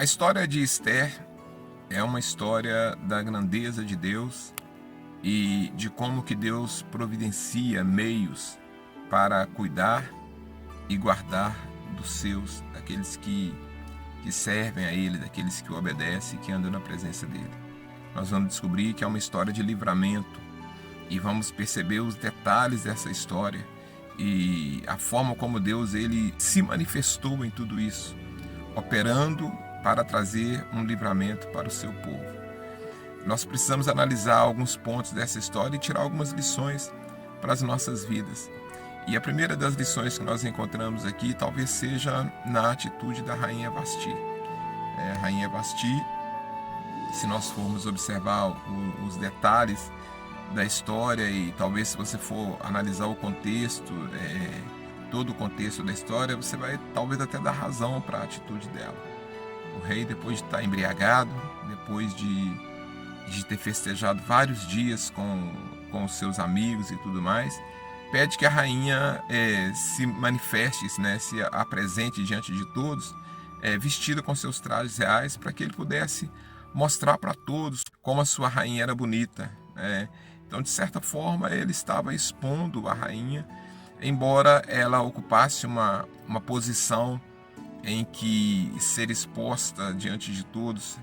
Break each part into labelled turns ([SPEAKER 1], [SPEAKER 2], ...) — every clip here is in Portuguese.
[SPEAKER 1] A história de Esther é uma história da grandeza de Deus e de como que Deus providencia meios para cuidar e guardar dos seus, daqueles que servem a Ele, daqueles que o obedecem e que andam na presença dEle. Nós vamos descobrir que é uma história de livramento e vamos perceber os detalhes dessa história e a forma como Deus ele se manifestou em tudo isso, operando para trazer um livramento para o seu povo. Nós precisamos analisar alguns pontos dessa história e tirar algumas lições para as nossas vidas. E a primeira das lições que nós encontramos aqui talvez seja na atitude da rainha Vasti. A rainha Vasti, se nós formos observar os detalhes da história e talvez se você for analisar o contexto, todo o contexto da história, você vai talvez até dar razão para a atitude dela. O rei, depois de estar embriagado, depois de ter festejado vários dias com os seus amigos e tudo mais, pede que a rainha se manifeste, né, se apresente diante de todos, vestida com seus trajes reais, para que ele pudesse mostrar para todos como a sua rainha era bonita. Então, de certa forma, ele estava expondo a rainha, embora ela ocupasse uma posição em que ser exposta diante de todos,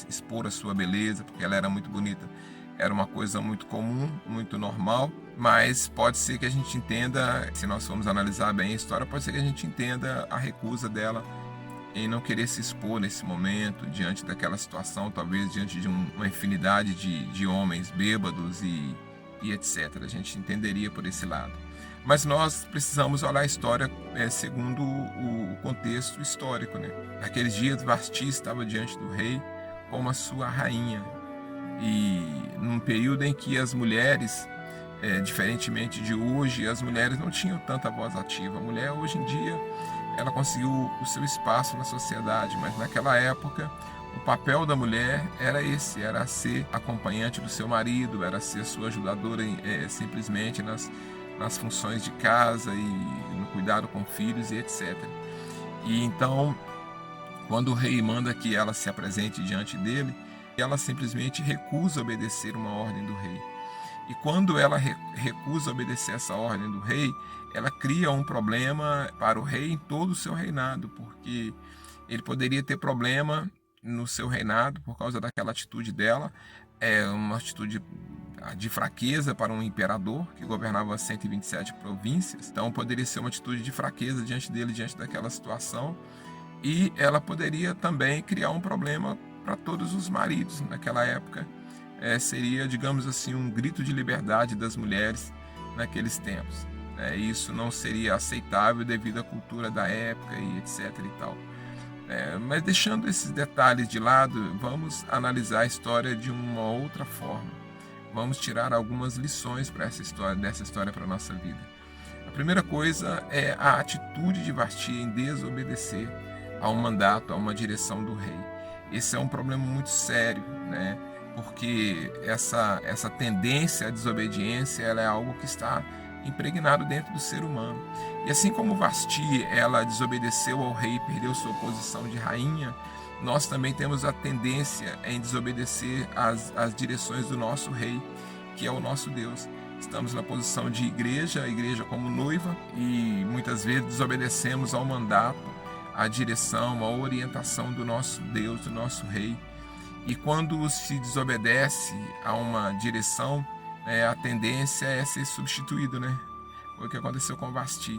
[SPEAKER 1] expor a sua beleza, porque ela era muito bonita, era uma coisa muito comum, muito normal, mas pode ser que a gente entenda, se nós formos analisar bem a história, pode ser que a gente entenda a recusa dela em não querer se expor nesse momento, diante daquela situação, talvez diante de uma infinidade de homens bêbados e etc. A gente entenderia por esse lado. Mas nós precisamos olhar a história segundo o contexto histórico, né? Naqueles dias, Vasti estava diante do rei como a sua rainha. E num período em que as mulheres, diferentemente de hoje, as mulheres não tinham tanta voz ativa. A mulher, hoje em dia, ela conseguiu o seu espaço na sociedade, mas naquela época, o papel da mulher era esse, era ser acompanhante do seu marido, era ser sua ajudadora simplesmente nas funções de casa e no cuidado com filhos e etc. E então, quando o rei manda que ela se apresente diante dele, ela simplesmente recusa obedecer uma ordem do rei. E quando ela recusa obedecer essa ordem do rei, ela cria um problema para o rei em todo o seu reinado, porque ele poderia ter problema no seu reinado por causa daquela atitude dela, uma atitude de fraqueza para um imperador que governava 127 províncias. Então poderia ser uma atitude de fraqueza diante dele, diante daquela situação. E ela poderia também criar um problema para todos os maridos naquela época. Seria, digamos assim, um grito de liberdade das mulheres naqueles tempos. Isso não seria aceitável devido à cultura da época e etc. e tal. Mas deixando esses detalhes de lado, vamos analisar a história de uma outra forma. Vamos tirar algumas lições dessa história para a nossa vida. A primeira coisa é a atitude de Vasti em desobedecer a um mandato, a uma direção do rei. Esse é um problema muito sério, né? Porque essa tendência à desobediência ela é algo que está impregnado dentro do ser humano. E assim como Vasti, ela desobedeceu ao rei, perdeu sua posição de rainha, nós também temos a tendência em desobedecer às direções do nosso rei, que é o nosso Deus. Estamos na posição de igreja, a igreja como noiva, e muitas vezes desobedecemos ao mandato, à direção, à orientação do nosso Deus, do nosso rei. E quando se desobedece a uma direção, a tendência é ser substituído, né? Foi o que aconteceu com Vasti.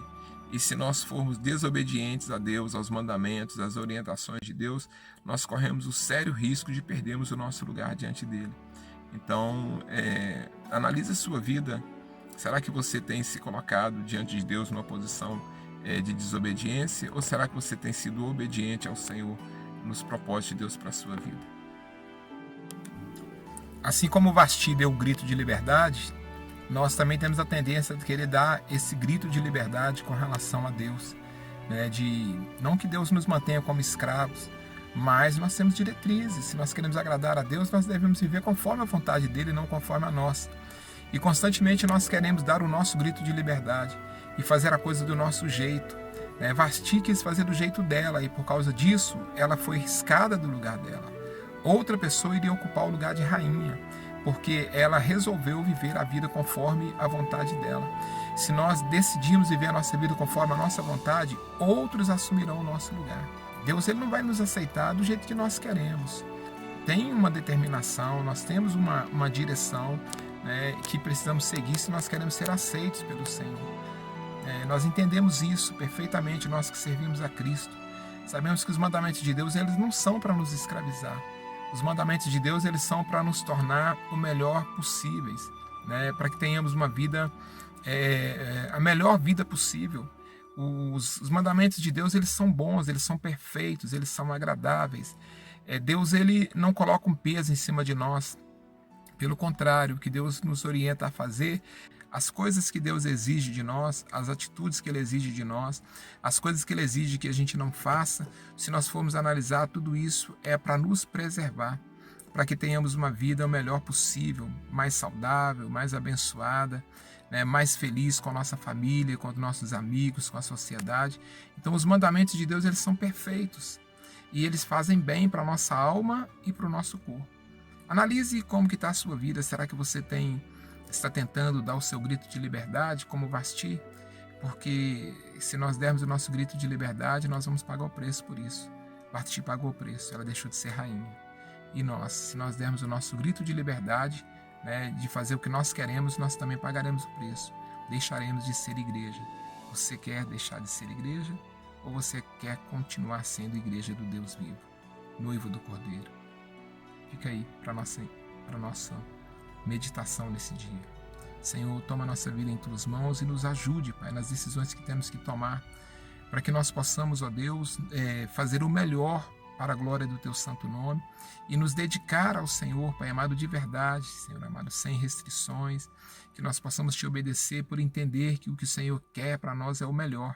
[SPEAKER 1] E se nós formos desobedientes a Deus, aos mandamentos, às orientações de Deus, nós corremos o sério risco de perdermos o nosso lugar diante dele. Então, analise a sua vida. Será que você tem se colocado diante de Deus numa posição de desobediência? Ou será que você tem sido obediente ao Senhor nos propósitos de Deus para a sua vida? Assim como Vasti deu o grito de liberdade, nós também temos a tendência de querer dar esse grito de liberdade com relação a Deus, né? Não que Deus nos mantenha como escravos, mas nós temos diretrizes. Se nós queremos agradar a Deus, nós devemos viver conforme a vontade dele, não conforme a nossa. E constantemente nós queremos dar o nosso grito de liberdade e fazer a coisa do nosso jeito, Vasti quis fazer do jeito dela e por causa disso ela foi riscada do lugar dela. Outra pessoa iria ocupar o lugar de rainha, porque ela resolveu viver a vida conforme a vontade dela. Se nós decidirmos viver a nossa vida conforme a nossa vontade, outros assumirão o nosso lugar. Deus ele não vai nos aceitar do jeito que nós queremos. Tem uma determinação, nós temos uma direção, que precisamos seguir se nós queremos ser aceitos pelo Senhor. Nós entendemos isso perfeitamente, nós que servimos a Cristo. Sabemos que os mandamentos de Deus eles não são para nos escravizar. Os mandamentos de Deus eles são para nos tornar o melhor possíveis, para que tenhamos uma vida, a melhor vida possível. Os mandamentos de Deus eles são bons, eles são perfeitos, eles são agradáveis. Deus ele não coloca um peso em cima de nós. Pelo contrário, o que Deus nos orienta a fazer, as coisas que Deus exige de nós, as atitudes que Ele exige de nós, as coisas que Ele exige que a gente não faça, se nós formos analisar tudo isso, é para nos preservar, para que tenhamos uma vida o melhor possível, mais saudável, mais abençoada, mais feliz com a nossa família, com os nossos amigos, com a sociedade. Então os mandamentos de Deus eles são perfeitos e eles fazem bem para a nossa alma e para o nosso corpo. Analise como que está a sua vida. Será que você está tentando dar o seu grito de liberdade como Vasti? Porque se nós dermos o nosso grito de liberdade, nós vamos pagar o preço por isso. Vasti pagou o preço, ela deixou de ser rainha. E nós, se nós dermos o nosso grito de liberdade, de fazer o que nós queremos, nós também pagaremos o preço. Deixaremos de ser igreja. Você quer deixar de ser igreja? Ou você quer continuar sendo igreja do Deus vivo, noivo do Cordeiro? Fica aí para nossa meditação nesse dia. Senhor, toma a nossa vida em Tuas mãos e nos ajude, Pai, nas decisões que temos que tomar, para que nós possamos, ó Deus, fazer o melhor para a glória do Teu santo nome e nos dedicar ao Senhor, Pai amado, de verdade, Senhor amado, sem restrições, que nós possamos Te obedecer por entender que o que o Senhor quer para nós é o melhor.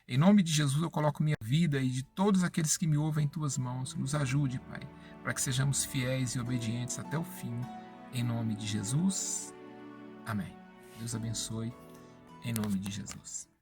[SPEAKER 1] Em nome de Jesus eu coloco minha vida e de todos aqueles que me ouvem em Tuas mãos. Nos ajude, Pai, para que sejamos fiéis e obedientes até o fim. Em nome de Jesus. Amém. Deus abençoe. Em nome de Jesus.